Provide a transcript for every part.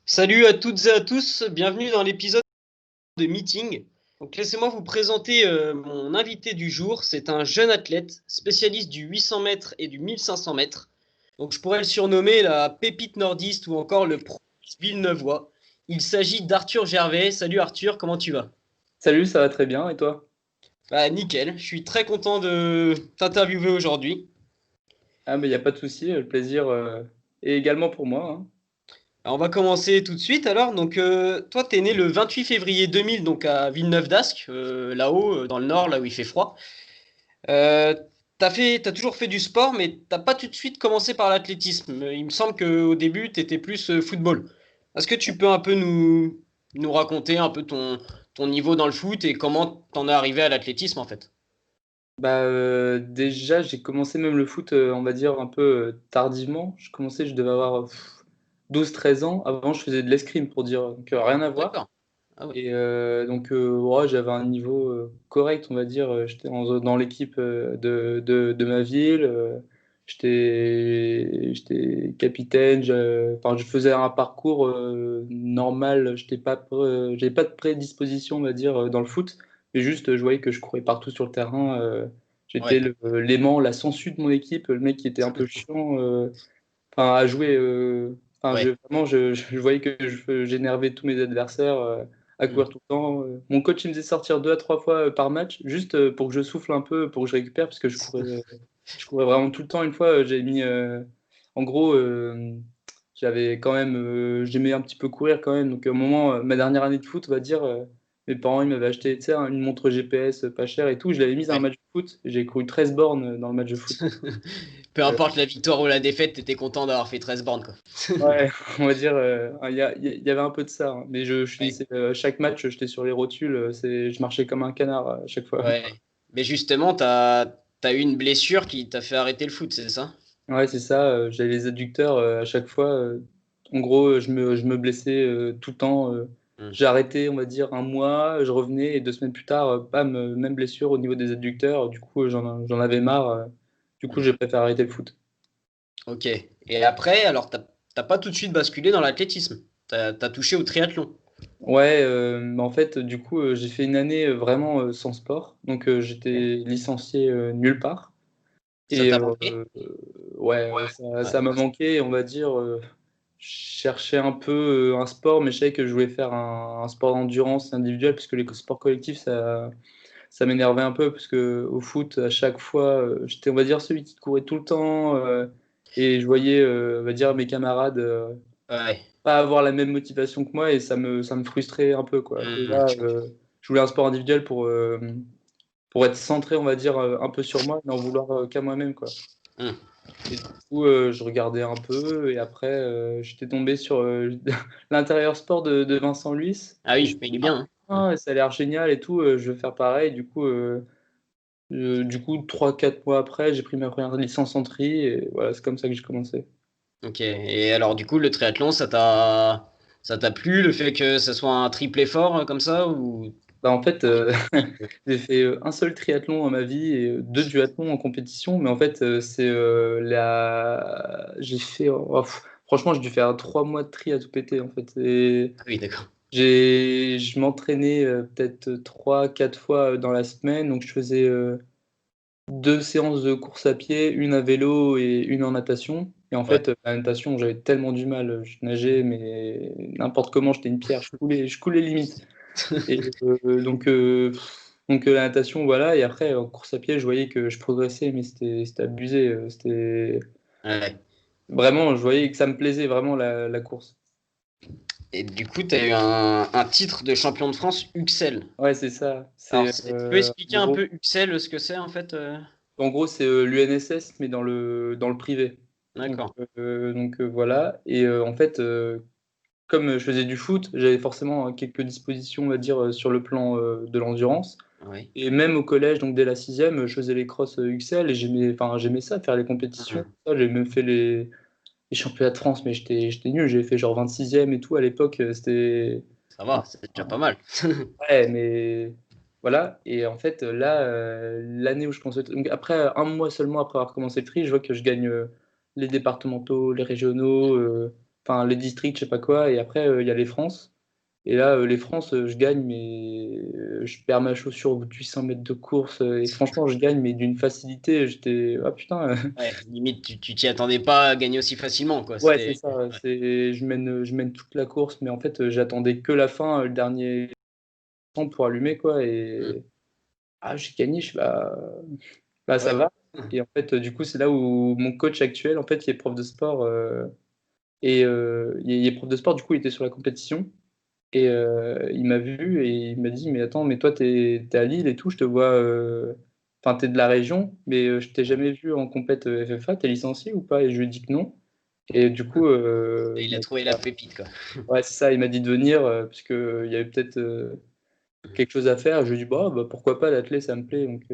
Salut à toutes et à tous, bienvenue dans l'épisode de Meeting. Donc laissez-moi vous présenter mon invité du jour. C'est un jeune athlète, spécialiste du 800 mètres et du 1500 mètres. Donc je pourrais le surnommer la pépite nordiste ou encore le pro Villeneuvois. Il s'agit d'Arthur Gervais. Salut Arthur, comment tu vas? Salut, ça va très bien, et toi? Bah nickel, je suis très content de t'interviewer aujourd'hui. Ah, mais il n'y a pas de souci, le plaisir est également pour moi, hein. Alors, on va commencer tout de suite alors. Donc toi t'es né le 28 février 2000 donc à Villeneuve-d'Ascq, là-haut dans le nord, là où il fait froid. Euh, t'as toujours fait du sport, mais t'as pas tout de suite commencé par l'athlétisme. Il me semble qu'au début, t'étais plus football. Est-ce que tu peux un peu nous raconter un peu ton niveau dans le foot et comment t'en es arrivé à l'athlétisme en fait? Déjà, j'ai commencé même le foot, on va dire, un peu tardivement. Je devais avoir 12-13 ans. Avant, je faisais de l'escrime, pour dire, donc rien à voir. D'accord. Ah ouais. Et ouais, j'avais un niveau correct, on va dire. J'étais dans l'équipe de ma ville. J'étais capitaine. Enfin, je faisais un parcours normal. J'avais pas de prédisposition, on va dire, dans le foot. Mais juste, je voyais que je courais partout sur le terrain. J'étais Ouais. l'aimant, la sangsue de mon équipe, le mec qui était un peu chiant. Enfin, à jouer. Enfin, Ouais. vraiment, je voyais que j'énervais tous mes adversaires à Hmm. courir tout le temps. Mon coach, il me faisait sortir 2 à 3 fois par match, juste pour que je souffle un peu, pour que je récupère, parce que je courais vraiment tout le temps. Une fois, j'ai mis. En gros, j'avais quand même. J'aimais un petit peu courir quand même. Donc, à un moment, ma dernière année de foot, on va dire, mes parents, ils m'avaient acheté, tu sais, une montre GPS pas chère et tout. Je l'avais mise à un Ouais. match de foot. J'ai couru 13 bornes dans le match de foot. Peu Euh, importe la victoire ou la défaite, t'étais content d'avoir fait 13 bornes quoi. Ouais, on va dire, il y avait un peu de ça, hein. Mais je Ouais. finissais chaque match, j'étais sur les rotules, je marchais comme un canard à chaque fois. Ouais. Mais justement, t'as eu une blessure qui t'a fait arrêter le foot, c'est ça? Ouais, c'est ça, j'avais les adducteurs à chaque fois. En gros, je me blessais tout le temps. Hmm. J'ai arrêté, on va dire, un mois, je revenais et 2 semaines plus tard, bam, même blessure au niveau des adducteurs. Du coup, j'en avais marre. Du coup, Hmm. j'ai préféré arrêter le foot. Ok. Et après, alors t'as pas tout de suite basculé dans l'athlétisme. T'as touché au triathlon. Ouais, en fait, du coup, j'ai fait une année vraiment sans sport. Donc, Ok. j'étais licencié nulle part. Ça Et t'a manqué? ouais, Ouais. ça m'a manqué, on va dire. Je cherchais un peu un sport, mais je savais que je voulais faire un sport d'endurance individuel, parce que les sports collectifs, ça m'énervait un peu, parce que au foot, à chaque fois, j'étais, on va dire, celui qui courait tout le temps, et je voyais, on va dire, mes camarades Ouais. pas avoir la même motivation que moi, et ça me frustrait un peu, quoi. Et là, Je comprends. je voulais un sport individuel pour être centré, on va dire, un peu sur moi, et n'en vouloir qu'à moi-même, quoi. Hmm. Et du coup, je regardais un peu et après, j'étais tombé sur l'intérieur sport de Vincent Luis. Ah Et je oui, me mais suis il est dit, ah, bien, hein. putain, ça a l'air génial et tout, je vais faire pareil. Du coup 3-4 mois après, j'ai pris ma première licence en tri et voilà, c'est comme ça que j'ai commencé. Ok. Et alors, du coup, le triathlon, ça t'a plu, le fait que ça soit un triple effort comme ça, ou Bah, en fait, t'en es parti? j'ai fait un seul triathlon dans ma vie et 2 duathlons en compétition, mais en fait, j'ai fait, franchement, j'ai dû faire 3 mois de tri à tout péter en fait. Ah oui, d'accord. Je m'entraînais peut-être 3-4 fois dans la semaine, donc je faisais 2 séances de course à pied, une à vélo et une en natation. Et en Ouais. fait, la natation, j'avais tellement du mal, je nageais, mais n'importe comment, j'étais une pierre, je coulais limite. Et donc, la natation, voilà. Et après, en course à pied, je voyais que je progressais, mais c'était abusé. C'était Ouais. vraiment, je voyais que ça me plaisait vraiment la course. Et du coup, tu as eu un titre de champion de France UXL. Ouais, c'est ça. Alors, tu peux expliquer En un gros. peu UXL, ce que c'est en fait En gros, c'est l'UNSS, mais dans le privé. Donc, D'accord. voilà. Et en fait, comme je faisais du foot, j'avais forcément quelques dispositions, on va dire, sur le plan de l'endurance. Oui. Et même au collège, donc dès la sixième, je faisais les crosses UXL et j'aimais ça, faire les compétitions. Mhm. Ça, j'ai même fait les championnats de France, mais j'étais nul. J'ai fait genre 26e et tout à l'époque. C'était. Ça va, c'est déjà pas mal. Ouais, mais voilà. Et en fait, là, l'année où je commence donc après un mois seulement après avoir commencé le tri, je vois que je gagne les départementaux, les régionaux. enfin, les districts, je sais pas quoi, et après, il y a les France. Et là, les France, je gagne, mais je perds ma chaussure au bout de 800 mètres de course. Et franchement, je gagne, mais d'une facilité. J'étais, ah putain. Ouais, limite, tu t'y attendais pas à gagner aussi facilement, quoi. Ouais, c'est C'était. ça. Je mène toute la course, mais en fait, j'attendais que la fin, le dernier temps pour allumer, quoi. Hmm. Et j'ai gagné. Je suis bah, Ouais, ça va. Et en fait, du coup, c'est là où mon coach actuel, en fait, il est prof de sport. Et il est prof de sport, du coup, il était sur la compétition. Et il m'a vu et il m'a dit, mais attends, mais toi, t'es à Lille et tout, je te vois. Enfin, t'es de la région, mais je t'ai jamais vu en compète FFA, t'es licencié ou pas? Et je lui ai dit que non. Et du coup, il a trouvé la pépite, quoi. ouais, c'est ça, il m'a dit de venir, parce qu'il y avait peut-être quelque chose à faire. Je lui ai dit, bah, pourquoi pas, l'athlé, ça me plaît. Donc,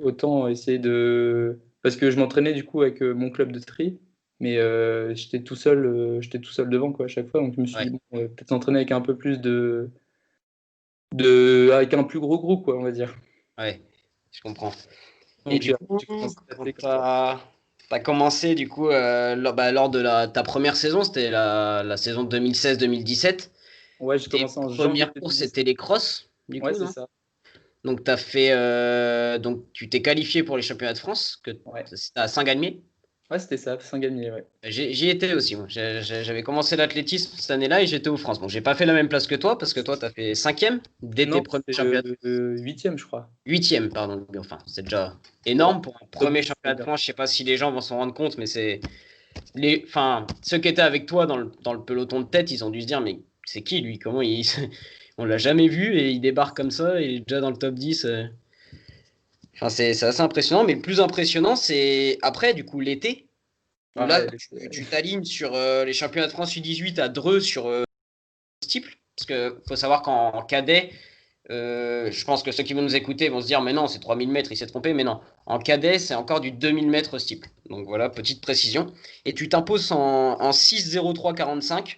autant essayer de. Parce que je m'entraînais du coup avec mon club de tri, mais j'étais tout seul devant, quoi, à chaque fois. Donc, je me suis dit, Ouais, bon, peut-être s'entraîner avec un peu plus avec un plus gros groupe, quoi, on va dire. ouais, je comprends. Et Donc, du coup, j'ai commencé à quand taper comme ça. t'as commencé, du coup, lors de ta première saison, c'était la saison 2016-2017. Ouais, j'ai Tes commencé en janvier premières courses, 2017. c'était les crosses, du Ouais, coup, c'est non? ça. Donc, donc, tu t'es qualifié pour les championnats de France, que Ouais, c'était à Saint-Galmier. ouais, c'était ça, Saint-Gagné, ouais. J'y étais aussi, moi. J'avais commencé l'athlétisme cette année-là et j'étais aux France. Bon, j'ai pas fait la même place que toi parce que toi, t'as fait cinquième dès tes Non, premiers c'était championnats. huitième, je crois. Huitième, pardon. Mais enfin, c'est déjà Ouais, énorme pour un top premier 10, on va championnat de dire. France. Je sais pas si les gens vont s'en rendre compte, mais enfin, ceux qui étaient avec toi dans le peloton de tête, ils ont dû se dire, mais c'est qui lui? On l'a jamais vu et il débarque comme ça, il est déjà dans le top 10. Enfin, c'est assez impressionnant, mais le plus impressionnant, c'est après, du coup, l'été, où Ah, là, ouais, tu t'alignes sur les championnats de France U18 à Dreux sur steeple. Parce que faut savoir qu'en cadet, je pense que ceux qui vont nous écouter vont se dire, mais non, c'est 3000 mètres, il s'est trompé. Mais non, en cadet, c'est encore du 2000 mètres steeple. Donc voilà, petite précision. Et tu t'imposes en 6,03,45.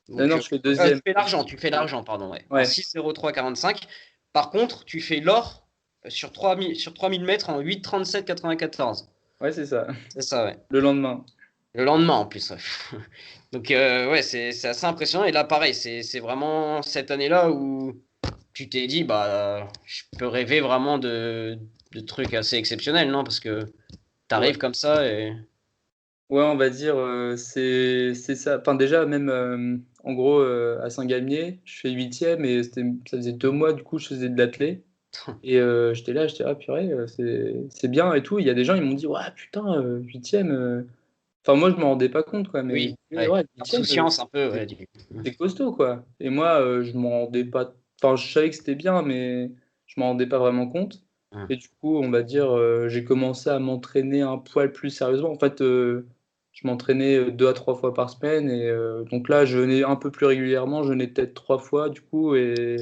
Donc non, je fais tu deuxième. fais l'argent, pardon, ouais. En Ouais, 6,03,45. Par contre, tu fais l'or sur 3000 mètres en 8,37,94. ouais, c'est ça. C'est ça, ouais. Le lendemain. Le lendemain en plus, ouais. Donc ouais, c'est assez impressionnant. Et là, pareil, c'est vraiment cette année-là où tu t'es dit, bah, je peux rêver vraiment de trucs assez exceptionnels, non? Parce que Ouais. t'arrives comme ça et. Ouais, on va dire, c'est ça. Enfin, déjà, même en gros, à Saint-Galmier, je fais huitième et ça faisait 2 mois, du coup, je faisais de l'athlé. Et j'étais là, j'étais, ah purée, c'est bien et tout. Il y a des gens, ils m'ont dit, ouais, putain, huitième. Enfin, moi, je m'en rendais pas compte, quoi, mais Oui, ouais. ouais, huitième, Insouciance un peu, c'est ouais. c'est costaud, quoi. Et moi, je m'en rendais pas. Enfin, je savais que c'était bien, mais je m'en rendais pas vraiment compte. Et du coup, on va dire, j'ai commencé à m'entraîner un poil plus sérieusement. En fait, je m'entraînais 2 à 3 fois par semaine. Et donc là, je venais un peu plus régulièrement. Je venais peut-être 3 fois, du coup. Et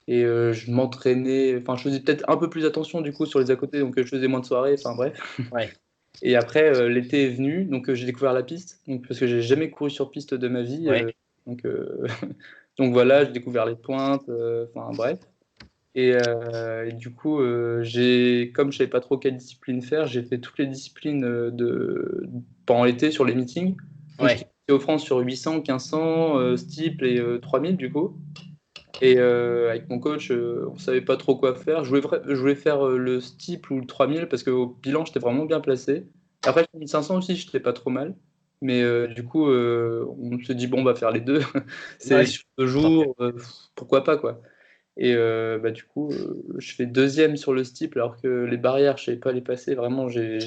je m'entraînais. Enfin, je faisais peut-être un peu plus attention, du coup, sur les à côté. Donc, je faisais moins de soirées. Enfin, bref. Ouais. Et après, l'été est venu, donc j'ai découvert la piste, donc, parce que j'ai jamais couru sur piste de ma vie. Ouais. Donc, donc voilà, j'ai découvert les pointes, enfin bref. Et du coup, comme je savais pas trop quelle discipline faire, j'ai fait toutes les disciplines pendant l'été sur les meetings. Donc j'étais Ouais. au France sur 800, 1500, steeple et 3000 du coup. Et avec mon coach, on savait pas trop quoi faire. Je voulais faire le steeple ou le 3000 parce qu'au bilan, j'étais vraiment bien placé. Et après, le 1500 aussi, j'étais pas trop mal. Mais du coup, on se dit, bon, on va faire les deux. C'est Ouais. sur 2 jours, pourquoi pas, quoi. Et bah, du coup, je fais deuxième sur le steeple alors que les barrières, je savais pas les passer. Vraiment, Ouais,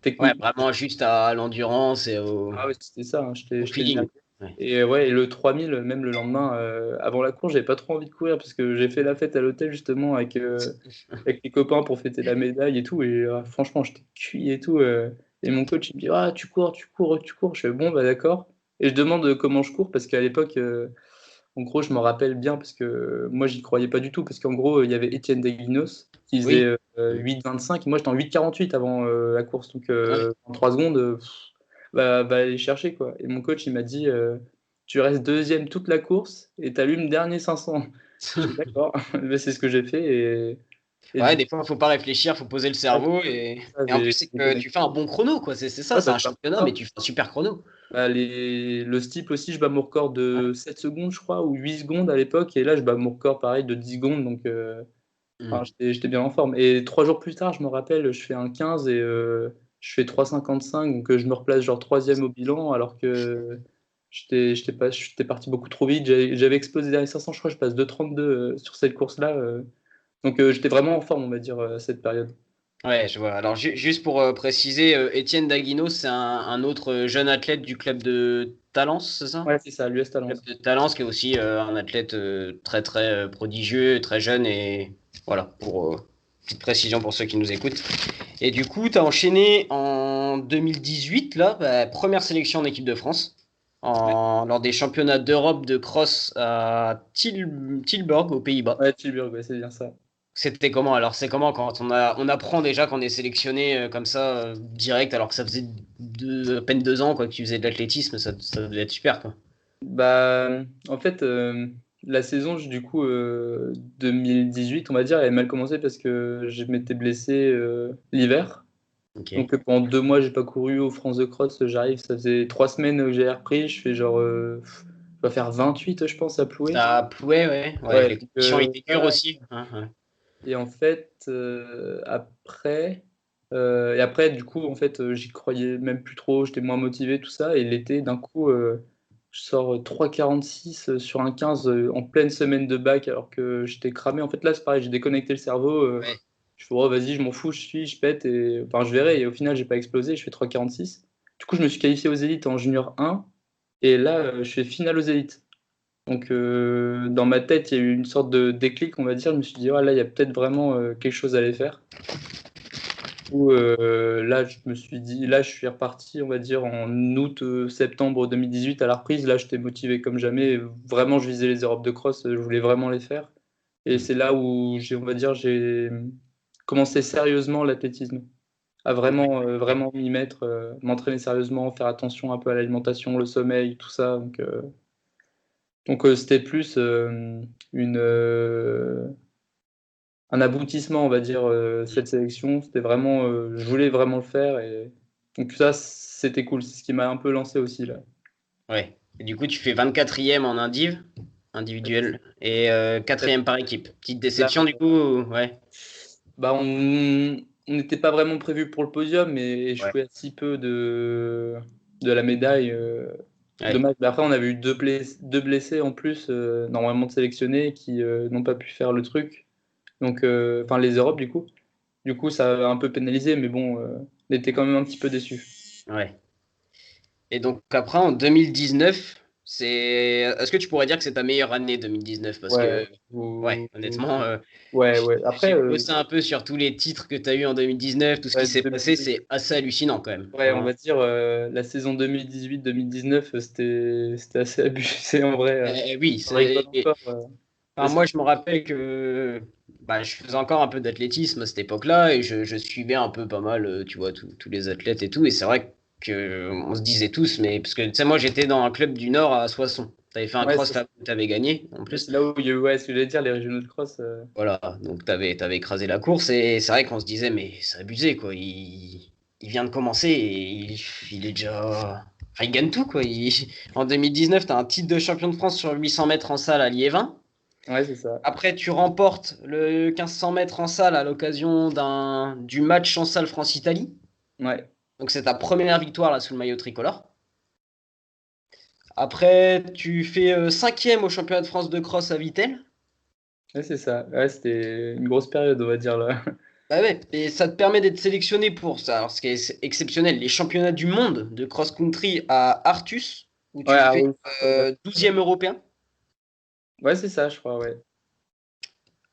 technique. vraiment juste à l'endurance et Ah ouais, c'était ça, hein, au j'étais le dernier. feeling. Ouais. Et ouais, et le 3000, même le lendemain, avant la course, j'avais pas trop envie de courir parce que j'ai fait la fête à l'hôtel justement avec les copains pour fêter la médaille et tout. Et franchement, j'étais cuit et tout. Et mon coach, il me dit, ah, tu cours, tu cours, tu cours. Je fais, bon, bah d'accord. Et je demande comment je cours parce qu'à l'époque, en gros, je m'en rappelle bien parce que moi, j'y croyais pas du tout parce qu'en gros, il y avait Étienne Desguinos qui Oui. faisait 8,25 et moi, j'étais en 8,48 avant la course. Donc, Ouais. en 3 secondes, va aller chercher quoi. Et mon coach, il m'a dit, tu restes deuxième toute la course et t'allumes dernier 500. Je suis d'accord, mais c'est ce que j'ai fait Et Ouais, du des fois, il faut pas réfléchir, faut poser le coup, cerveau. Et en plus, j'ai c'est que tu déconnecté. fais un bon chrono, quoi. C'est ça, Ouais, c'est bah, un championnat, mais tu fais un super chrono. le steeple aussi, je bats mon record Ouais. de 7 secondes, je crois, ou 8 secondes à l'époque. Et là, je bats mon record pareil de 10 secondes. Donc, enfin, Mm. j'étais bien en forme. Et 3 jours plus tard, je me rappelle, je fais un 15 et je fais 3,55. Donc, je me replace genre troisième au bilan, alors que j'étais parti beaucoup trop vite. J'avais explosé derrière les 500, je crois, je passe 2,32 sur cette course-là. Donc, j'étais vraiment en forme, on va dire, à cette période. Ouais, je vois. Alors, juste pour préciser, Étienne Daguino, c'est un autre jeune athlète du club de Talence, c'est ça? Ouais, c'est ça, l'US Club Talence. de Talence, qui est aussi un athlète très, très prodigieux, très jeune. Et voilà, pour petite précision pour ceux qui nous écoutent. Et du coup, tu as enchaîné en 2018, là, première sélection en équipe de France, Ouais, lors des championnats d'Europe de cross à Tilburg, aux Pays-Bas. ouais, Tilburg, ouais, c'est bien ça. C'était comment? Alors, c'est comment quand on apprend déjà qu'on est sélectionné comme ça, direct, alors que ça faisait à peine 2 ans quoi, que tu faisais de l'athlétisme, ça devait être super, quoi. Bah, en fait, la saison, du coup, 2018, on va dire, elle a mal commencé parce que je m'étais blessé l'hiver. Ok. Donc, pendant 2 mois, j'ai pas couru aux France de Cross. J'arrive, ça faisait 3 semaines que j'ai repris. Je fais genre, je vais faire 28, je pense, à Plouer. Ça plouait, ouais. Ouais, Ouais, les donc, conditions étaient dures voilà. aussi, hein, ouais. Et en fait, après, du coup, en fait, j'y croyais même plus trop, j'étais moins motivé, tout ça. Et l'été, d'un coup, je sors 3,46 sur un 15 en pleine semaine de bac, alors que j'étais cramé. En fait, là, c'est pareil, j'ai déconnecté le cerveau. Ouais. Je fais, oh, vas-y, je m'en fous, je pète. Et, enfin, je verrai. Et au final, j'ai pas explosé, je fais 3,46. Du coup, je me suis qualifié aux élites en junior 1. Et là, je fais finale aux élites. Donc, dans ma tête, il y a eu une sorte de déclic, on va dire. Je me suis dit, ah, là, il y a peut-être vraiment quelque chose à aller faire. Où, là, je me suis dit, là, je suis reparti, on va dire, en août, septembre 2018 à la reprise. Là, j'étais motivé comme jamais. Vraiment, je visais les Europes de cross, je voulais vraiment les faire. Et Mm. c'est là où j'ai, on va dire, j'ai commencé sérieusement l'athlétisme, à vraiment, vraiment m'y mettre, m'entraîner sérieusement, faire attention un peu à l'alimentation, le sommeil, tout ça. Donc, c'était plus une, un aboutissement, on va dire, cette sélection. C'était vraiment, je voulais vraiment le faire. Et donc ça, c'était cool. C'est ce qui m'a un peu lancé aussi là. Ouais. Et du coup, tu fais 24e en individuel, et 4e par équipe. Petite Là, déception, du coup, ouais. bah, on n'était pas vraiment prévu pour le podium, mais Ouais. échoué à si peu de la médaille. Ouais. Dommage. Mais après, on avait eu deux blessés en plus, normalement sélectionnés, qui n'ont pas pu faire le truc. Donc, enfin, les Europes, du coup. Du coup, ça a un peu pénalisé, mais bon, on était quand même un petit peu déçus. Ouais. Et donc après, en 2019, est-ce que tu pourrais dire que c'est ta meilleure année 2019? Parce Ouais, que, ouais, honnêtement, ouais, ouais. Après, j'ai bossé un peu sur tous les titres que tu as eu en 2019, tout ce qui ouais, s'est passé, c'est assez hallucinant quand même, ouais, on hein. va dire la saison 2018-2019, c'était assez abusé en vrai. Oui, On rigole encore. enfin, Parce moi je me rappelle que bah, je faisais encore un peu d'athlétisme à cette époque-là et je suivais un peu pas mal, tu vois, tous les athlètes et tout. Et c'est vrai que on se disait tous, mais parce que tu sais, moi j'étais dans un club du Nord à Soissons. Tu avais fait un ouais, cross là où tu avais gagné en plus. c'est là où il y a eu, ouais, ce que j'allais dire, les régionaux de cross. Voilà, donc t'avais écrasé la course et c'est vrai qu'on se disait, mais c'est abusé quoi. Il vient de commencer et il est déjà. Enfin, il gagne tout quoi. En 2019, t'as un titre de champion de France sur 800 mètres en salle à Liévin. Ouais, c'est ça. Après, tu remportes le 1500 mètres en salle à l'occasion du match en salle France-Italie. Ouais, Donc c'est ta première victoire là sous le maillot tricolore. Après, tu fais 5e au championnat de France de cross à Vittel. ouais, c'est ça. Ouais, c'était une grosse période, on va dire là. Bah ouais, et ça te permet d'être sélectionné pour ça. Alors, ce qui est exceptionnel, les championnats du monde de cross-country à Artus, où Ouais, tu ah fais oui. Ouais, 12e européen. ouais, c'est ça, je crois, ouais.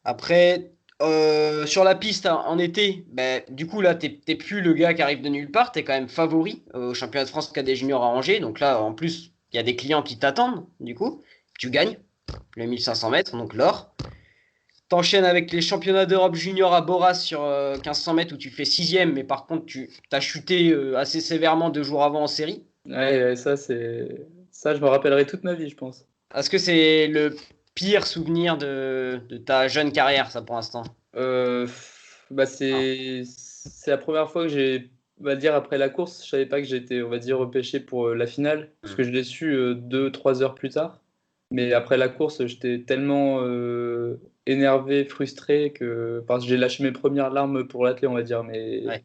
Après, sur la piste hein, en été, bah, du coup, là, t'es plus le gars qui arrive de nulle part, t'es quand même favori au championnat de France cadet junior à Angers. Donc là, en plus, il y a des clients qui t'attendent, du coup. Tu gagnes le 1500 mètres, donc l'or. T'enchaînes avec les championnats d'Europe junior à Boras sur 1500 mètres où tu fais 6e, mais par contre, tu as chuté assez sévèrement 2 jours avant en série. Ouais, ouais, ça, je me rappellerai toute ma vie, je pense. Est-ce que c'est le pire souvenir de ta jeune carrière, ça, pour l'instant? Euh, Bah Ah, c'est la première fois que j'ai, on va dire, après la course, je savais pas que j'étais, on va dire, repêché pour la finale, parce hmm. que je l'ai su 2, 3 heures plus tard. Mais après la course, j'étais tellement énervé, frustré, que parce que j'ai lâché mes premières larmes pour l'athlé, on va dire. Mais Ouais.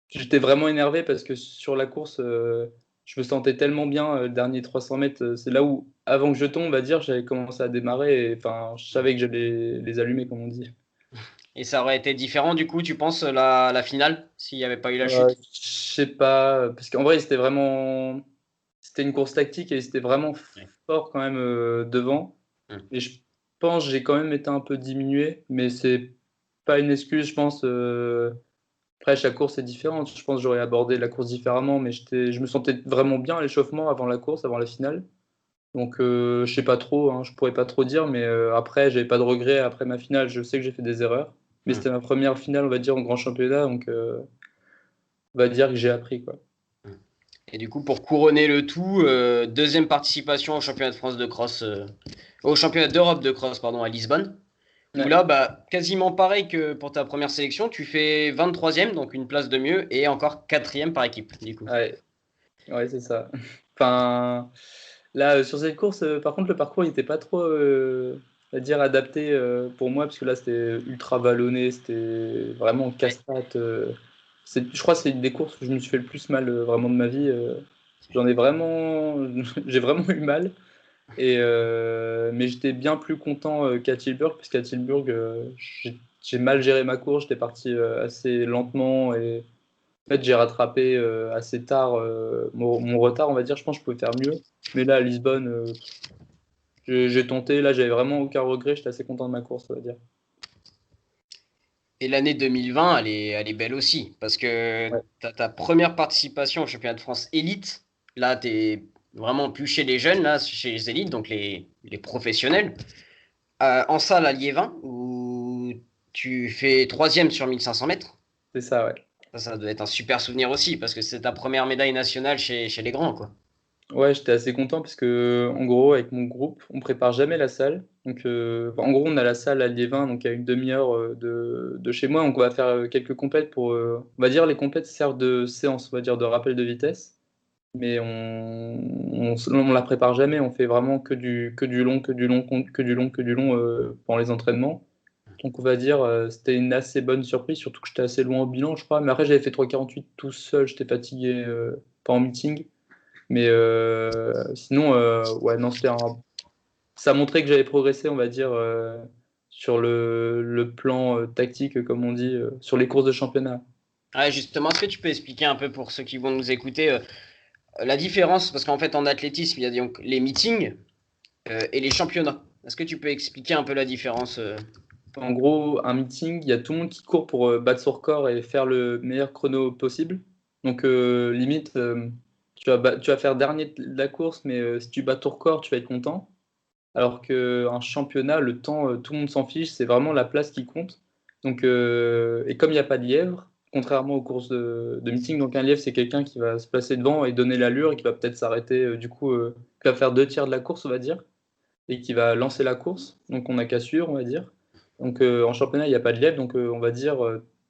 j'étais vraiment énervé parce que sur la course, je me sentais tellement bien, le dernier 300 mètres, c'est là où, avant que je tombe, on va dire, j'avais commencé à démarrer, et enfin, je savais que j'allais les allumer, comme on dit. Et ça aurait été différent, du coup, tu penses, la finale, s'il n'y avait pas eu la chute? Je sais pas, parce qu'en vrai, c'était une course tactique et c'était vraiment Ouais. fort quand même devant. Hmm. Et je pense que j'ai quand même été un peu diminué, mais c'est pas une excuse, je pense. Après, chaque course est différente. Je pense que j'aurais abordé la course différemment, mais je me sentais vraiment bien à l'échauffement avant la course, avant la finale. Donc, je sais pas trop, hein, je pourrais pas trop dire, mais après, j'avais pas de regrets après ma finale. Je sais que j'ai fait des erreurs, mais Hmm. c'était ma première finale, on va dire, en grand championnat, donc on va dire que j'ai appris, quoi. Hmm. Et du coup, pour couronner le tout, deuxième participation au championnat de France de cross, au championnat d'Europe de cross, pardon, à Lisbonne. Où Ouais. là, bah, quasiment pareil que pour ta première sélection, tu fais 23e, donc une place de mieux, et encore quatrième par équipe, du coup. Ouais, ouais, c'est ça. Enfin, là, sur cette course, par contre, le parcours, il n'était pas trop, à dire, adapté pour moi, parce que là, c'était ultra vallonné, c'était vraiment Ouais. casse-pattes. Je crois que c'est une des courses où je me suis fait le plus mal vraiment de ma vie. J'en ai vraiment, j'ai vraiment eu mal. Mais j'étais bien plus content qu'à Tilburg, parce qu'à Tilburg, j'ai mal géré ma course, j'étais parti assez lentement et en fait, j'ai rattrapé assez tard mon retard, on va dire. Je pense que je pouvais faire mieux. Mais là, à Lisbonne, j'ai tenté. Là, j'avais vraiment aucun regret. J'étais assez content de ma course, on va dire. Et l'année 2020, elle est belle aussi, parce que Ouais, tu as ta première participation au championnat de France élite. Là, tu es vraiment plus chez les jeunes, là, chez les élites, donc les professionnels. En salle à Liévin, où tu fais troisième sur 1500 mètres. c'est ça, ouais. Ça doit être un super souvenir aussi, parce que c'est ta première médaille nationale chez les grands, quoi. Ouais, j'étais assez content parce que, en gros, avec mon groupe, on prépare jamais la salle. Donc, enfin, en gros, on a la salle à Liévin, donc à une demi-heure de chez moi. Donc, on va faire quelques compètes pour, on va dire, les compètes servent de séance, on va dire, de rappel de vitesse. Mais on la prépare jamais, on fait vraiment que du long, que du long, que du long, que du long pendant les entraînements. Donc on va dire, c'était une assez bonne surprise, surtout que j'étais assez loin au bilan, je crois. Mais après, j'avais fait 3,48 tout seul, j'étais fatigué, pas en meeting. Mais sinon, ouais, non, ça montrait que j'avais progressé, on va dire, sur le plan tactique, comme on dit, sur les courses de championnat. Ouais, justement, est-ce que tu peux expliquer un peu pour ceux qui vont nous écouter la différence? Parce qu'en fait, en athlétisme, il y a donc les meetings et les championnats. Est-ce que tu peux expliquer un peu la différence En gros, un meeting, il y a tout le monde qui court pour battre son record et faire le meilleur chrono possible. Donc, limite, tu vas faire dernier de la course, mais si tu bats ton record, tu vas être content. Alors qu'un championnat, le temps, tout le monde s'en fiche, c'est vraiment la place qui compte. Donc, et comme il n'y a pas de lièvre, contrairement aux courses de meeting, donc un lièvre, c'est quelqu'un qui va se placer devant et donner l'allure et qui va peut-être s'arrêter, du coup, qui va faire 2 tiers de la course, on va dire et qui va lancer la course. Donc on n'a qu'à suivre, on va dire. Donc en championnat, il n'y a pas de lièvre, donc on va dire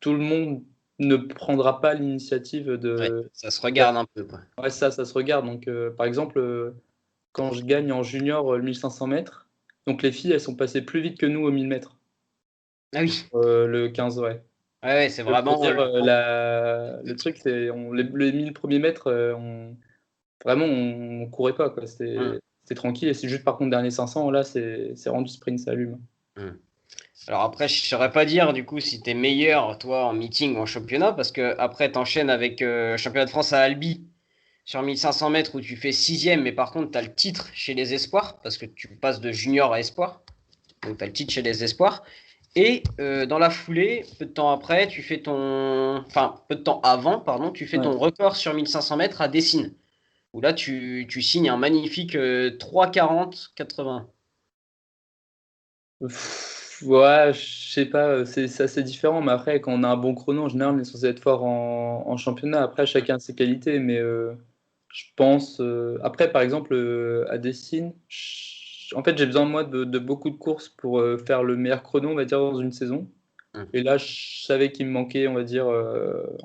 tout le monde ne prendra pas l'initiative Ouais, de. ça se regarde un peu, quoi. Ouais, ça se regarde. Donc par exemple, quand je gagne en junior le 1500 mètres, donc les filles, elles sont passées plus vite que nous au 1000 mètres, Ah oui, le 15, ouais. ouais, ouais, c'est Pour vraiment dire, le truc, c'est les 1000 premiers mètres, vraiment, on courait pas, quoi. Hum, C'était tranquille. Et c'est juste, par contre, dernier 500, là, c'est rendu sprint, ça allume. hum. Alors après, je saurais pas dire du coup si t'es meilleur toi en meeting ou en championnat, parce que après t'enchaînes avec championnat de France à Albi sur 1500 mètres où tu fais sixième, mais par contre t'as le titre chez les espoirs, parce que tu passes de junior à espoir, donc t'as le titre chez les espoirs. Et dans la foulée, peu de temps après, tu fais ton, enfin peu de temps avant, pardon, tu fais Ouais. ton record sur 1500 mètres à Dessines, où là tu signes un magnifique 3,40,80. Ouais, je sais pas, c'est assez différent, mais après, quand on a un bon chrono, en général, on est censé être fort en championnat. Après, chacun a ses qualités, mais je pense. Après, par exemple, à Dessine, en fait, j'ai besoin, moi, de beaucoup de courses pour faire le meilleur chrono, on va dire, dans une saison. Hum. Et là, je savais qu'il me manquait, on va dire,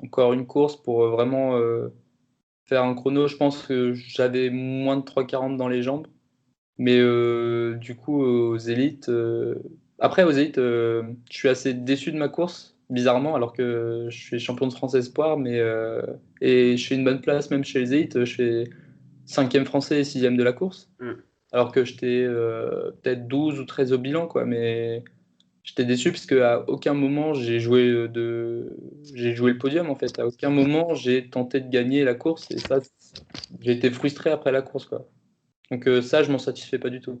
encore une course pour vraiment faire un chrono. Je pense que j'avais moins de 3,40 dans les jambes. Mais du coup, aux élites, après, aux élites, je suis assez déçu de ma course, bizarrement, alors que je suis champion de France Espoir, et je fais une bonne place même chez les élites. Je fais 5e français et 6e de la course, Hum. alors que j'étais peut-être 12 ou 13 au bilan, quoi. Mais j'étais déçu parce qu'à aucun moment j'ai joué le podium, en fait. À aucun moment j'ai tenté de gagner la course, et ça, j'ai été frustré après la course, quoi. Donc ça, je m'en satisfais pas du tout.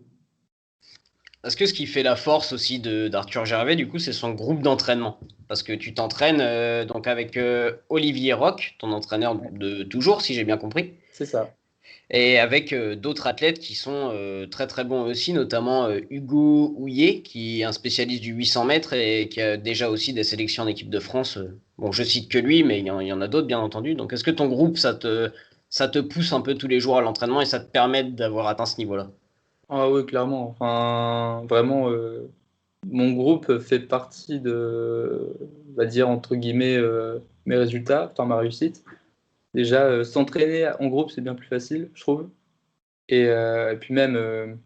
Est-ce que ce qui fait la force aussi d'Arthur Gervais, du coup, c'est son groupe d'entraînement? Parce que tu t'entraînes donc avec Olivier Roch, ton entraîneur de toujours, si j'ai bien compris, C'est ça. et avec d'autres athlètes qui sont très très bons aussi, notamment Hugo Houillet, qui est un spécialiste du 800 mètres et qui a déjà aussi des sélections en équipe de France. Bon, je cite que lui, mais il y en a d'autres, bien entendu. Donc, est-ce que ton groupe, ça te pousse un peu tous les jours à l'entraînement et ça te permet d'avoir atteint ce niveau-là? Ah oui, clairement. Enfin, vraiment, mon groupe fait partie de, on va dire, entre guillemets, mes résultats, enfin ma réussite. Déjà, s'entraîner en groupe, c'est bien plus facile, je trouve. Et puis même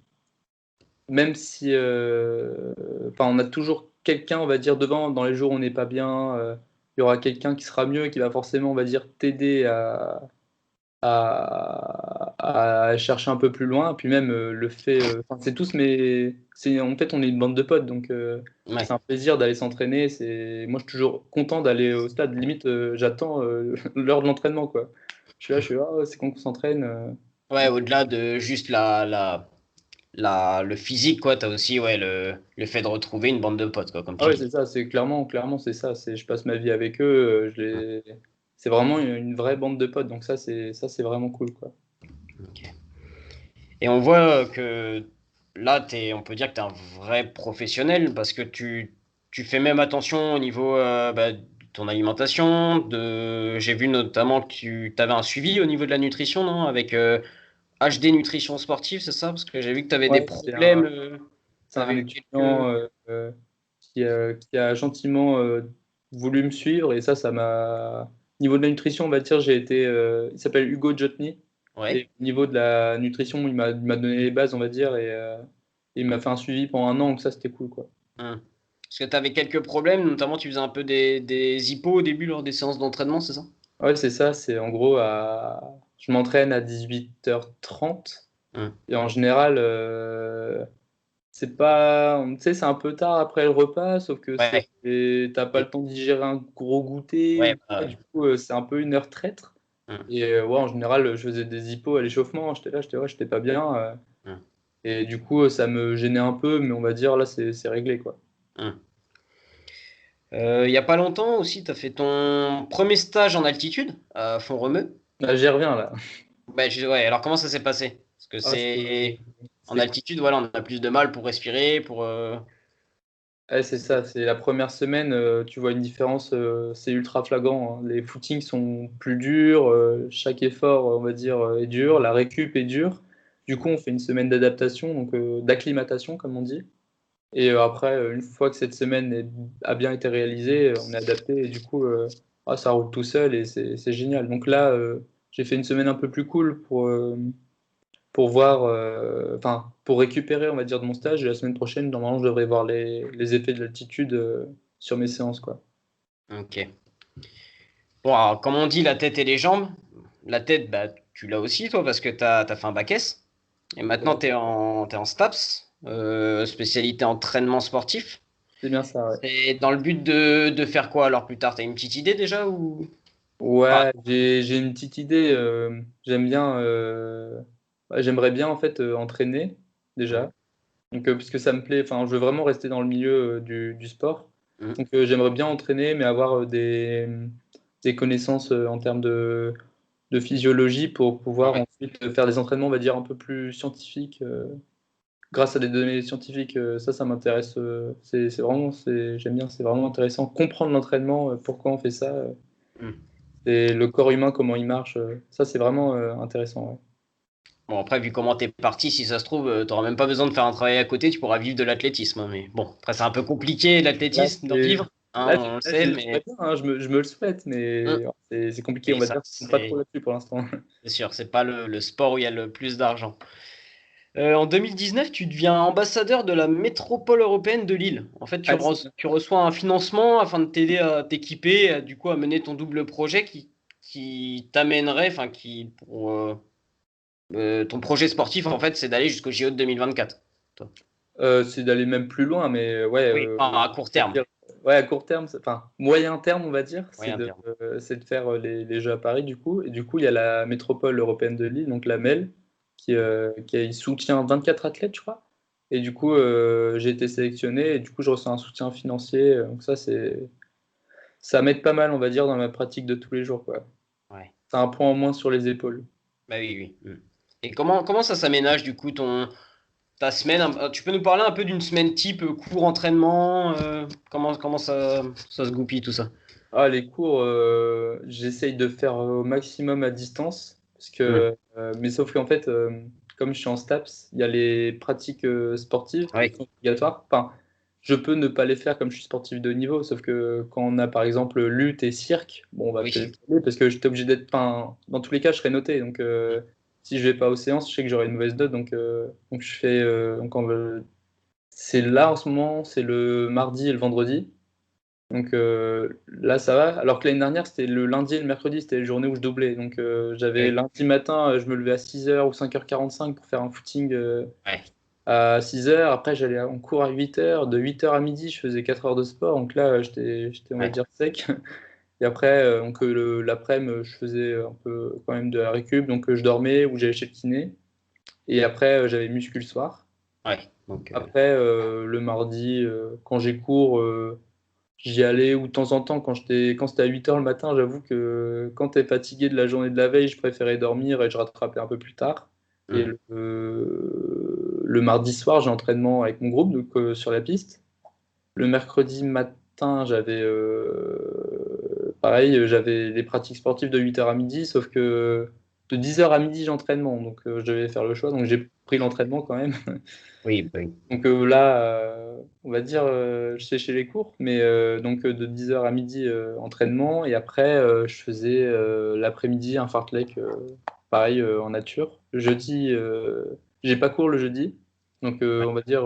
si, enfin, on a toujours quelqu'un, on va dire, devant, dans les jours où on n'est pas bien, il y aura quelqu'un qui sera mieux et qui va forcément, on va dire, t'aider à chercher un peu plus loin. Puis même le fait, enfin, c'est tous, mais c'est en fait on est une bande de potes, donc Ouais. c'est un plaisir d'aller s'entraîner. Moi je suis toujours content d'aller au stade. Limite j'attends l'heure de l'entraînement, quoi. Je suis là, je suis ah, ouais, c'est qu'on s'entraîne. Ouais, au-delà de juste le physique, quoi, t'as aussi ouais, le fait de retrouver une bande de potes, quoi, comme Ah tu ouais, dis. c'est ça, c'est clairement c'est ça. Je passe ma vie avec eux. C'est vraiment une vraie bande de potes. Donc ça c'est vraiment cool, quoi. Ok. Et on voit que là, on peut dire que tu es un vrai professionnel parce que tu fais même attention au niveau de ton alimentation. J'ai vu notamment que tu avais un suivi au niveau de la nutrition, non? Avec HD Nutrition Sportive, c'est ça? Parce que j'ai vu que tu avais des Ouais, problèmes. c'est Tu avais un eu quelques. étudiant qui a gentiment voulu me suivre, et ça m'a. Niveau de la nutrition, on va dire, j'ai été. Il s'appelle Hugo Jotny, et Ouais. au niveau de la nutrition, il m'a donné les bases, on va dire, et il m'a fait un suivi pendant un an, donc ça c'était cool, quoi. Hum. Parce que tu avais quelques problèmes, notamment tu faisais un peu des hippos au début lors des séances d'entraînement, c'est ça? Ouais, c'est ça, c'est en gros je m'entraîne à 18h30, Hum. et en général, c'est pas, tu sais, c'est un peu tard après le repas, sauf que Ouais. t'as pas le temps de digérer un gros goûter, Ouais. ou quoi, du coup, c'est un peu une heure traître. Hum. Et ouais, en général, je faisais des hippos à l'échauffement, j'étais là, ouais, j'étais pas bien. Hum. Et du coup, ça me gênait un peu, mais on va dire, là, c'est réglé, quoi. Hum. Il y a pas longtemps aussi, tu as fait ton premier stage en altitude à Font-Romeu. Là, j'y reviens, là. Ouais, alors comment ça s'est passé? Parce que Ah, en c'était cool. altitude, voilà, on a plus de mal pour respirer, Ouais, c'est ça, c'est la première semaine, tu vois une différence, c'est ultra flagrant, hein. Les footings sont plus durs, chaque effort, on va dire, est dur, la récup est dure. Du coup, on fait une semaine d'adaptation, donc d'acclimatation, comme on dit. Et après, une fois que cette a bien été réalisée, on est adapté, et du coup, ça roule tout seul, et c'est génial. Donc là, j'ai fait une semaine un peu plus cool pour voir, enfin, pour récupérer, on va dire, de mon stage. Et la semaine prochaine, normalement, je devrais voir les effets de l'altitude sur mes séances, quoi. ok. Bon, alors, comme on dit, la tête et les jambes. La tête, bah, tu l'as aussi, toi, parce que tu as fait un bac S. Et maintenant, t'es en STAPS, spécialité entraînement sportif. C'est bien ça, ouais. C'est dans le but de faire quoi alors plus tard? T'as une petite idée déjà ou pas? Ouais, j'ai une petite idée. J'aime bien, j'aimerais bien en fait entraîner Mhm. déjà. Donc, puisque ça me plaît, enfin, je veux vraiment rester dans le milieu du sport. Mhm. Donc, j'aimerais bien entraîner, mais avoir des connaissances en termes de physiologie pour pouvoir Ouais. ensuite faire des entraînements, on va dire, un peu plus scientifiques. Grâce à des données scientifiques, ça m'intéresse. J'aime bien, c'est vraiment intéressant. Comprendre l'entraînement, pourquoi on fait ça, Mhm. et le corps humain, comment il marche, ça, c'est vraiment intéressant, ouais. Bon, après, vu comment t'es parti, si ça se trouve, t'auras même pas besoin de faire un travail à côté, tu pourras vivre de l'athlétisme, hein. Mais bon, après, c'est un peu compliqué, Là, l'athlétisme, d'en c'est vivre. hein, Là, on le là, sait, mais j'aimerais bien, hein, je me le souhaite, mais hum, c'est compliqué, on oui, va ça, dire. Ils sont pas trop là-dessus pour l'instant. c'est sûr, c'est pas le sport où il y a le plus d'argent. En 2019, tu deviens ambassadeur de la métropole européenne de Lille. En fait, Ah, c'est bien. tu reçois un financement afin de t'aider à t'équiper, du coup, à mener ton double projet qui t'amènerait, enfin, ton projet sportif, en fait, c'est d'aller jusqu'au JO de 2024. Toi. C'est d'aller même plus loin, mais ouais, Oui, enfin, à court on va terme. dire, ouais, à court terme, enfin moyen terme, on va dire, Moyen terme. c'est de faire les Jeux à Paris du coup. Et du coup, il y a la métropole européenne de Lille, donc la MEL, qui soutient 24 athlètes, je crois. Et du coup, j'ai été sélectionné et du coup, je reçois un soutien financier. Donc ça m'aide pas mal, on va dire, dans ma pratique de tous les jours, quoi. Ouais. C'est un point en moins sur les épaules. Bah oui, oui. Et comment ça s'aménage, du coup, ta semaine? Tu peux nous parler un peu d'une semaine type, cours, entraînement, comment ça se goupille, tout ça? Ah, les cours, j'essaye de faire au maximum à distance, Hmm. mais sauf qu'en fait, comme je suis en STAPS, il y a les pratiques sportives qui Ouais. sont obligatoires. Enfin, je peux ne pas les faire comme je suis sportif de haut niveau, sauf que quand on a par exemple lutte et cirque, bon, on va Oui. peut-être y aller parce que j'étais obligé d'être. Enfin, dans tous les cas, je serai noté. Donc, si je vais pas aux séances, je sais que j'aurai une mauvaise note. Donc je fais. C'est là en ce moment, c'est le mardi et le vendredi. Donc là, ça va. Alors que l'année dernière, c'était le lundi et le mercredi, c'était les journées où je doublais. Donc j'avais Oui. lundi matin, je me levais à 6h ou 5h45 pour faire un footing Ouais. à 6h. Après, j'allais en cours à 8h. De 8h à midi, je faisais 4 heures de sport. Donc là, j'étais on va Ouais. dire, sec. Et après, l'après-midi, je faisais un peu quand même de la récup. Donc je dormais ou j'allais chez le kiné. Et après, j'avais muscu le soir. Ouais. Donc, Après, le mardi, quand j'ai cours, j'y allais ou de temps en temps quand c'était à 8h le matin, j'avoue que quand tu es fatigué de la journée de la veille, je préférais dormir et je rattrapais un peu plus tard. Et hmm. le mardi soir, j'ai entraînement avec mon groupe donc, sur la piste. Le mercredi matin, pareil, j'avais les pratiques sportives de 8h à midi, sauf que de 10h à midi, j'ai entraînement. Donc je devais faire le choix. Donc j'ai pris l'entraînement quand même. Oui, oui. Donc là, on va dire, je séchais les cours, mais donc de 10h à midi, entraînement, et après, je faisais l'après-midi un fartlek, pareil, en nature. Le jeudi, j'ai pas cours le jeudi, donc Ouais. on va dire,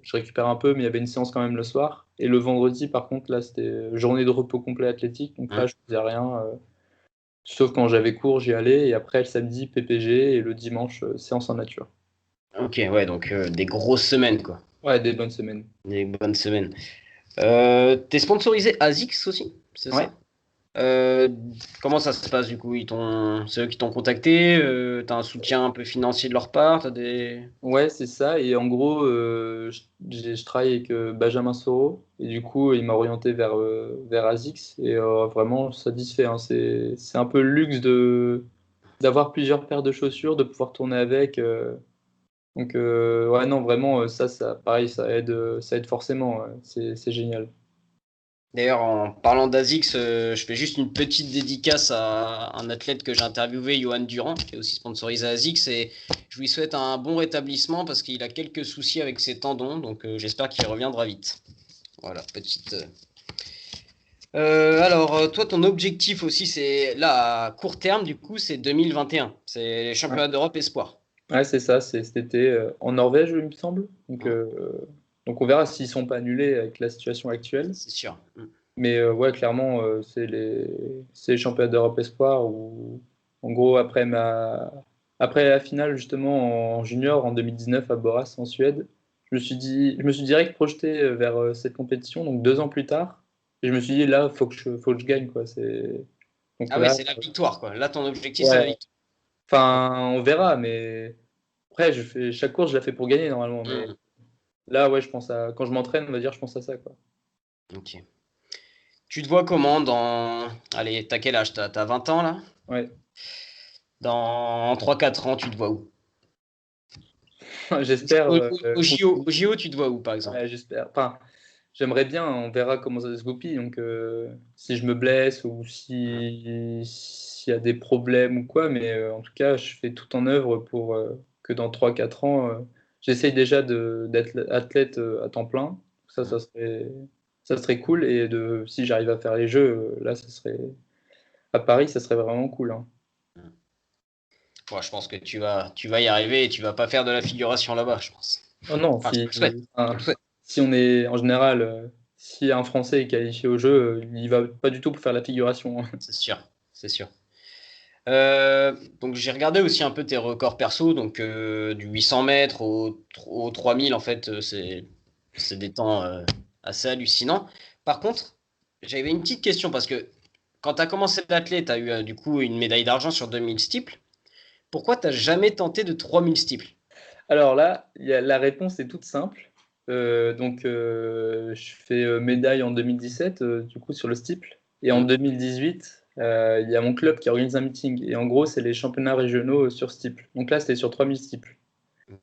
je récupère un peu, mais il y avait une séance quand même le soir. Et le vendredi, par contre, là, c'était journée de repos complet athlétique, donc là, Hmm. je faisais rien, sauf quand j'avais cours, j'y allais, et après, le samedi, PPG, et le dimanche, séance en nature. Ok, ouais, donc des grosses semaines, quoi. Ouais, des bonnes semaines. Des bonnes semaines. T'es sponsorisé ASICS aussi, c'est Ouais. ça? Euh, Comment ça se passe du coup? C'est eux qui t'ont contacté? T'as un soutien un peu financier de leur part? T'as des... Ouais, c'est ça. Et en gros, je travaille avec Benjamin Soro. Et du coup, il m'a orienté vers ASICS. Et vraiment satisfait, hein. C'est un peu le luxe d'avoir plusieurs paires de chaussures, de pouvoir tourner avec. Donc, ouais, non, vraiment, pareil, ça aide forcément. Ouais. C'est génial. D'ailleurs, en parlant d'ASICS, je fais juste une petite dédicace à un athlète que j'ai interviewé, Johan Durand, qui est aussi sponsorisé à ASICS, et je lui souhaite un bon rétablissement parce qu'il a quelques soucis avec ses tendons, donc j'espère qu'il reviendra vite. Voilà, petite. Alors, toi, ton objectif aussi, c'est là, à court terme, du coup, c'est 2021. C'est les Ouais, championnats d'Europe Espoir. ouais, c'est ça. C'est cet été en Norvège, il me semble. Hein, Donc on verra s'ils sont pas annulés avec la situation actuelle. c'est sûr. Mais ouais, clairement, c'est les championnats d'Europe Espoir où, en gros, après la finale, justement, en junior, en 2019 à Boras, en Suède, je me suis direct projeté vers cette compétition, donc 2 ans plus tard. Et je me suis dit, là, faut que je gagne, quoi. Donc Ah ouais, là, c'est la victoire, quoi. Là, ton objectif, c'est la ouais, victoire. enfin, on verra, mais après, chaque course, je la fais pour gagner, normalement. Mais Hmm, là, ouais, quand je m'entraîne, on va dire, je pense à ça, quoi. ok. Tu te vois comment dans... Allez, t'as quel âge? T'as 20 ans, là? Ouais, Dans 3-4 ans, tu te vois où? j'espère. Au JO, tu te vois où, par exemple? Ouais, j'espère. Enfin, j'aimerais bien, on verra comment ça se goupille. Donc, si je me blesse ou Hmm, s'il y a des problèmes ou quoi, mais en tout cas, je fais tout en œuvre pour que dans 3 4 ans, j'essaye déjà d'être athlète à temps plein. Ça, hmm. ça Ça serait cool. Et si j'arrive à faire les jeux, là, à Paris, ça serait vraiment cool, hein. Bon, je pense que tu vas y arriver et tu vas pas faire de la figuration là-bas, je pense. Oh non, Enfin, je te le souhaite. Je te le souhaite. si on est en général, si un Français est qualifié au jeu, il va pas du tout pour faire la figuration, hein. C'est sûr, c'est sûr. Donc j'ai regardé aussi un peu tes records perso, donc du 800 mètres au 3000 en fait, c'est des temps assez hallucinants. Par contre, j'avais une petite question parce que quand tu as commencé l'athlète, tu as eu du coup une médaille d'argent sur 2000 steeples. Pourquoi t'as jamais tenté de 3000 steeples? Alors là, la réponse est toute simple. Je fais médaille en 2017, du coup, sur le steeple. Et en Hmm, 2018, il y a mon club qui organise un meeting. Et en gros, c'est les championnats régionaux sur steeple. Donc là, c'était sur 3000 steeples.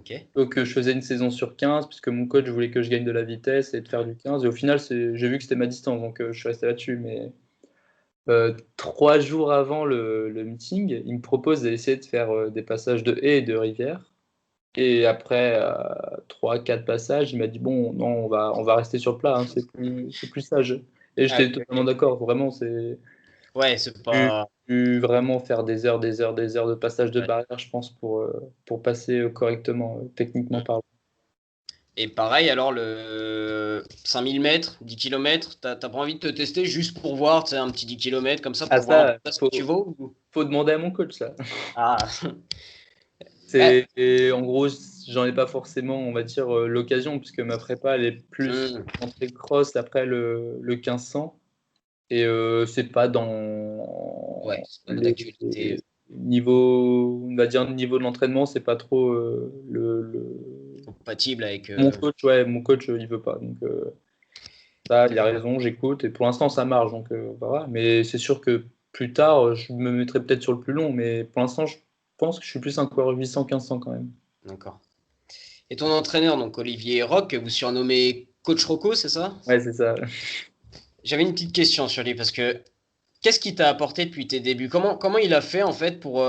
ok. Donc je faisais une saison sur 15, puisque mon coach voulait que je gagne de la vitesse et de faire du 15. Et au final, j'ai vu que c'était ma distance, donc je suis resté là-dessus. Mais 3 jours avant le meeting, il me propose d'essayer de faire des passages de haies et de rivière. Et après 3, 4 passages, il m'a dit bon, non, on va rester sur plat, hein, c'est plus sage. Et Ah, j'étais ok, totalement ok. d'accord, vraiment, c'est Ouais, c'est plus, pas. plus vraiment faire des heures, des heures, des heures de passage de Ouais. barrière, je pense, pour passer correctement, techniquement parlant. Et pareil, alors le 5000 mètres, 10 km, t'as pas envie de te tester juste pour voir, tu sais, un petit 10 km comme ça Ah pour voir un ça, peu ce que tu faut, vaux faut demander à mon coach, ça. Ah, ouais. Et en gros, j'en ai pas forcément, on va dire, l'occasion, puisque ma prépa, elle est plus Hmm. entrée cross après le 1500. Et c'est pas Ouais, dans c'est pas d'actualité. les niveaux, on va dire, le niveau de l'entraînement, c'est pas trop Compatible avec. Mon coach, ouais, mon coach, il veut pas. Donc, ça, il a raison, j'écoute. Et pour l'instant, ça marche. Donc, voilà. Mais c'est sûr que plus tard, je me mettrai peut-être sur le plus long. Mais pour l'instant, je pense que je suis plus un coureur 800, 1500 quand même. D'accord. Et ton entraîneur, donc Olivier Roch, que vous surnommez Coach Rocco, c'est ça? Ouais, c'est ça. J'avais une petite question sur lui parce que qu'est-ce qu'il t'a apporté depuis tes débuts? Comment il a fait en fait pour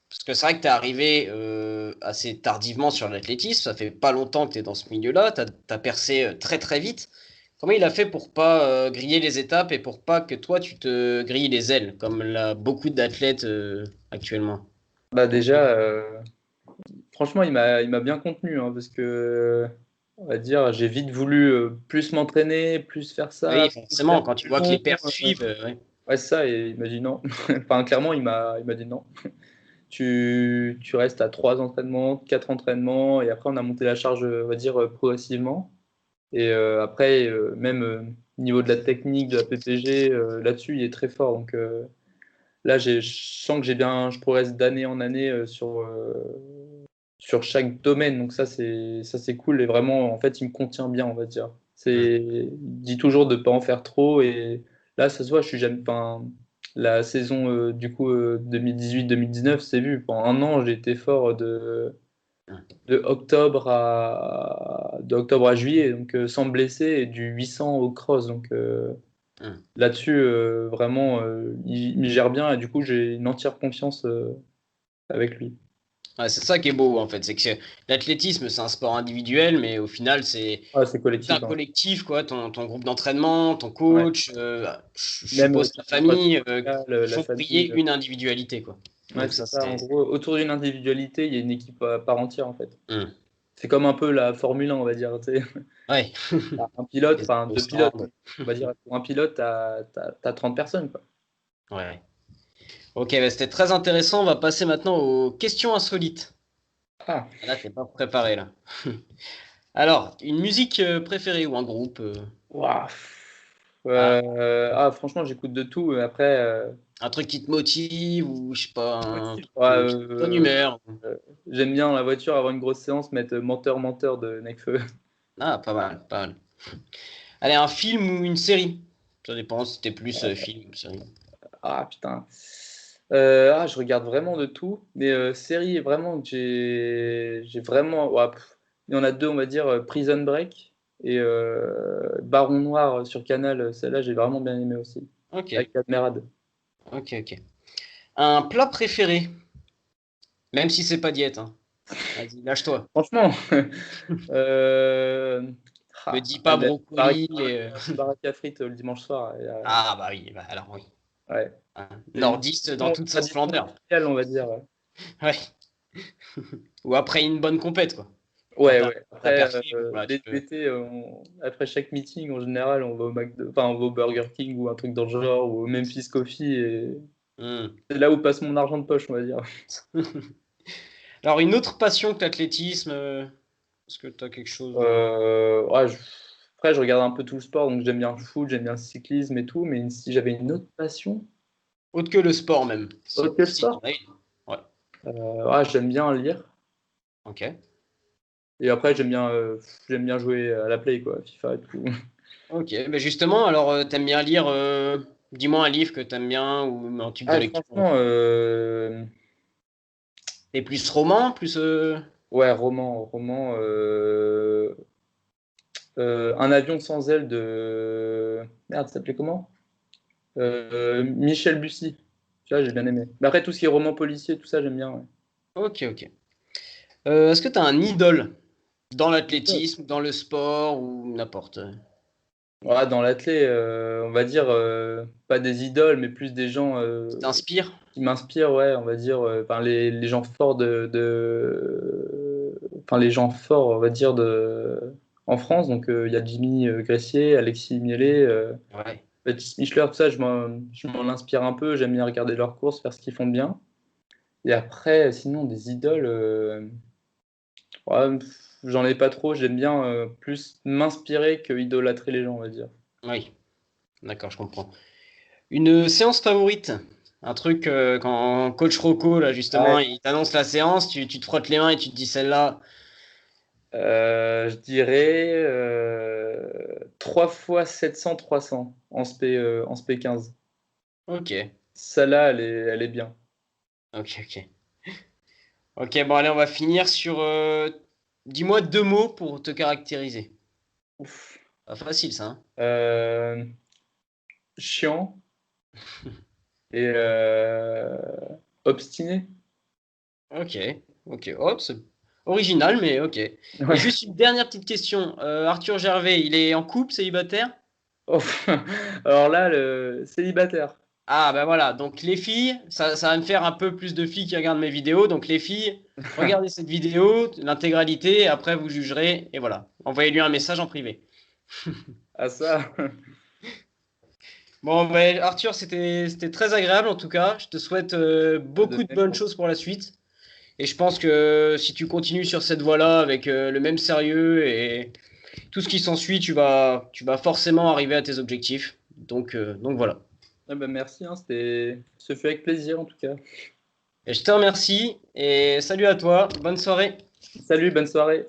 parce que c'est vrai que t'es arrivé assez tardivement sur l'athlétisme, ça fait pas longtemps que t'es dans ce milieu-là, t'as percé très très vite. Comment il a fait pour pas griller les étapes et pour pas que toi tu te grilles les ailes comme beaucoup d'athlètes actuellement? Bah, déjà, franchement, il m'a bien contenu, hein, parce que, on va dire, j'ai vite voulu plus m'entraîner, plus faire ça, Oui, plus faire forcément, quand tu plus vois que les long. perfs suivent, ouais. Ouais, c'est ça, et il m'a dit non. Enfin, clairement, il m'a dit non. Tu restes à 3 entraînements, 4 entraînements, et après, on a monté la charge, on va dire, progressivement. Et après, même niveau de la technique, de la PPG, là-dessus, il est très fort. Donc là, je sens que je progresse d'année en année sur chaque domaine. Donc ça c'est cool. Et vraiment, en fait, il me contient bien, on va dire. Hmm. Il dit toujours de ne pas en faire trop. Et là, ça se voit, je suis jamais. Enfin, la saison du coup 2018-2019, c'est vu. Pendant un an, j'ai été fort de octobre à juillet, donc sans me blesser, et du 800 au cross. Donc Hmm. là-dessus, vraiment, il me gère bien, et du coup, j'ai une entière confiance avec lui. Ouais, c'est ça qui est beau en fait, c'est que l'athlétisme c'est un sport individuel, mais au final c'est Ah, c'est tout un collectif, hein. collectif, quoi. Ton groupe d'entraînement, ton Ouais. coach, je Même suppose ta toute l'entourage famille, médical, la font famille. briller une individualité, quoi. Ouais, Donc c'est ça ça. En c'est. gros, autour d'une individualité, il y a une équipe à part entière, en fait. Hmm. C'est comme un peu la Formule 1, on va dire. Tu sais. Ouais. Un pilote, Les enfin deux pilotes. autostrades. On va dire, pour un pilote, t'as 30 personnes, quoi. Ouais. Ok, bah, c'était très intéressant. On va passer maintenant aux questions insolites. Ah, Ah, là, t'es pas préparé là. Alors, une musique préférée ou un groupe waouh. ah, Franchement, j'écoute de tout. Mais après, un truc qui te motive ou je sais pas, un truc ouais, qui te donne humeur. j'aime bien la voiture avant une grosse séance mettre Menteur, menteur de Nekfeu. Ah, pas mal, pas mal. Allez, un film ou une série? Ça dépend si t'es plus film ou série. Ah putain. Je regarde vraiment de tout. Mais série, vraiment, j'ai vraiment. Ouais, il y en a deux, on va dire, Prison Break et Baron Noir sur Canal. Celle-là, j'ai vraiment bien aimé aussi. Ok, Avec Admerad. ok, ok. Un plat préféré, même si c'est pas diète, hein. Vas-y, lâche-toi. Franchement, euh, Me dis pas brocoli. Baraque à frites le dimanche soir. Ah bah oui, bah alors oui. Ouais. Nordiste dans toute sa splendeur. On va dire. Ouais. Ou après une bonne compète, quoi. Ouais. Après, l'été, après chaque meeting, en général, on va au Burger King ou un truc dans le genre, ou au Memphis Coffee. Et c'est là où passe mon argent de poche, on va dire. Alors, une autre passion que l'athlétisme, est-ce que tu as quelque chose Après, je regarde un peu tout le sport, donc j'aime bien le foot, j'aime bien le cyclisme et tout, mais si j'avais une autre passion. Autre que le sport, même. Autre que le sport ouais. J'aime bien lire. Ok. Et après, j'aime bien jouer à la play, quoi, FIFA et tout. Ok, mais justement, alors, t'aimes bien lire, dis-moi un livre que t'aimes bien ou un type de lecture. Franchement, Et plus roman, plus. Ouais, roman. Un avion sans aile de. Merde, ça s'appelait comment Michel Bussy. Tu vois, j'ai bien aimé. Mais après, tout ce qui est roman policier, tout ça, j'aime bien. Ouais. Ok. Est-ce que tu as un idole dans l'athlétisme, dans le sport ou n'importe? Ouais, dans l'athlé, on va dire pas des idoles, mais plus des gens Qui t'inspire? qui m'inspirent, ouais, on va dire, les gens forts enfin les gens forts, on va dire en France. Donc il y a Jimmy Gressier, Alexis Mielet, Ouais. Baptiste Michler, tout ça, je m'en inspire un peu. J'aime bien regarder leurs courses, faire ce qu'ils font bien. Et après, sinon, des idoles, ouais, j'en ai pas trop. J'aime bien plus m'inspirer que idolâtrer les gens, on va dire. Oui, d'accord, je comprends. Une séance favorite? Un truc quand coach Rocco, là, justement, Ouais. il t'annonce la séance, tu te frottes les mains et tu te dis celle-là. Je dirais 3 fois 700-300 en SP 15. Ok, Celle-là, elle est bien. ok. Ok, bon, allez, on va finir sur. Dis-moi 2 mots pour te caractériser. Ouf. Pas facile, ça, hein? Chiant et obstiné. Ok. Oh, c'est original, mais ok. Et Ouais. juste une dernière petite question. Arthur Gervais, il est en couple, célibataire? Oh, alors là, le célibataire. Ah, ben voilà. Donc, les filles, ça va me faire un peu plus de filles qui regardent mes vidéos. Donc, les filles, regardez cette vidéo, l'intégralité, et après, vous jugerez. Et voilà. Envoyez-lui un message en privé. Ah ça. Bon, ben, Arthur, c'était très agréable en tout cas. Je te souhaite beaucoup de bonnes choses pour la suite. Et je pense que si tu continues sur cette voie-là avec le même sérieux et tout ce qui s'ensuit, tu vas forcément arriver à tes objectifs. Donc voilà. Ah bah merci, hein, ce fut avec plaisir en tout cas. Et je te remercie et salut à toi. Bonne soirée. Salut, bonne soirée.